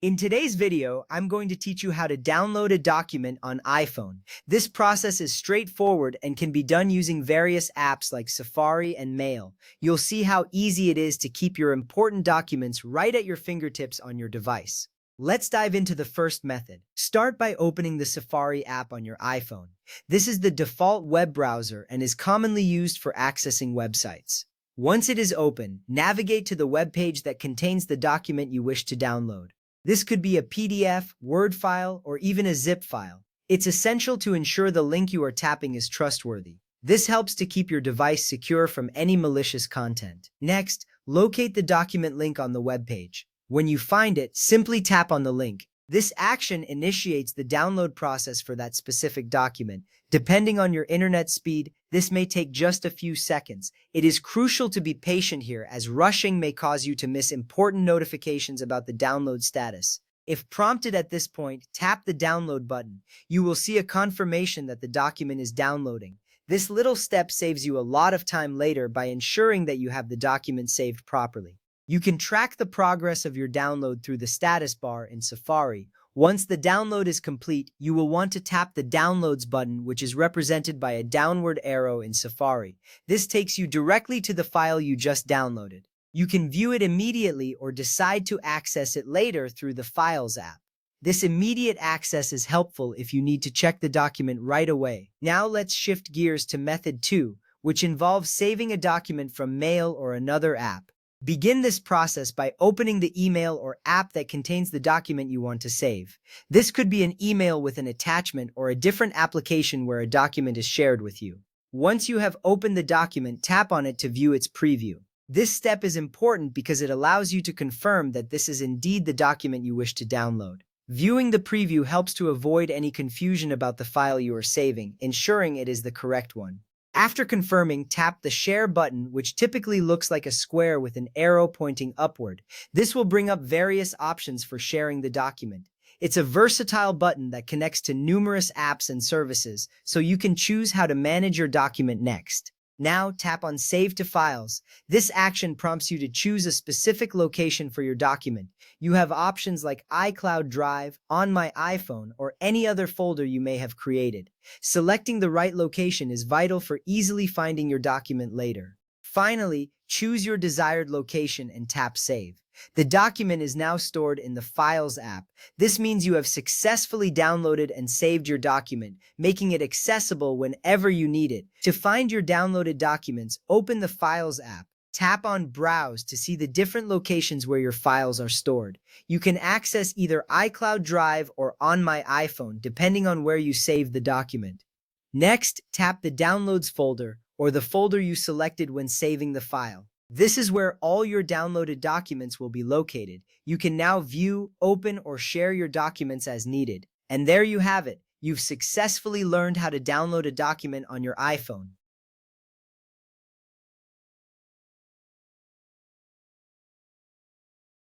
In today's video, I'm going to teach you how to download a document on iPhone. This process is straightforward and can be done using various apps like Safari and Mail. You'll see how easy it is to keep your important documents right at your fingertips on your device. Let's dive into the first method. Start by opening the Safari app on your iPhone. This is the default web browser and is commonly used for accessing websites. Once it is open, navigate to the web page that contains the document you wish to download. This could be a PDF, Word file, or even a zip file. It's essential to ensure the link you are tapping is trustworthy. This helps to keep your device secure from any malicious content. Next, locate the document link on the web page. When you find it, simply tap on the link. This action initiates the download process for that specific document. Depending on your internet speed, this may take just a few seconds. It is crucial to be patient here, as rushing may cause you to miss important notifications about the download status. If prompted at this point, tap the download button. You will see a confirmation that the document is downloading. This little step saves you a lot of time later by ensuring that you have the document saved properly. You can track the progress of your download through the status bar in Safari. Once the download is complete, you will want to tap the Downloads button, which is represented by a downward arrow in Safari. This takes you directly to the file you just downloaded. You can view it immediately or decide to access it later through the Files app. This immediate access is helpful if you need to check the document right away. Now let's shift gears to method 2, which involves saving a document from Mail or another app. Begin this process by opening the email or app that contains the document you want to save. This could be an email with an attachment or a different application where a document is shared with you. Once you have opened the document, tap on it to view its preview. This step is important because it allows you to confirm that this is indeed the document you wish to download. Viewing the preview helps to avoid any confusion about the file you are saving, ensuring it is the correct one. After confirming, tap the Share button, which typically looks like a square with an arrow pointing upward. This will bring up various options for sharing the document. It's a versatile button that connects to numerous apps and services, so you can choose how to manage your document next. Now tap on Save to Files. This action prompts you to choose a specific location for your document. You have options like iCloud Drive, On My iPhone, or any other folder you may have created. Selecting the right location is vital for easily finding your document later. Finally, choose your desired location and tap Save. The document is now stored in the Files app. This means you have successfully downloaded and saved your document, making it accessible whenever you need it. To find your downloaded documents, open the Files app. Tap on Browse to see the different locations where your files are stored. You can access either iCloud Drive or On My iPhone, depending on where you saved the document. Next, tap the Downloads folder, or the folder you selected when saving the file. This is where all your downloaded documents will be located. You can now view, open, or share your documents as needed. And there you have it. You've successfully learned how to download a document on your iPhone.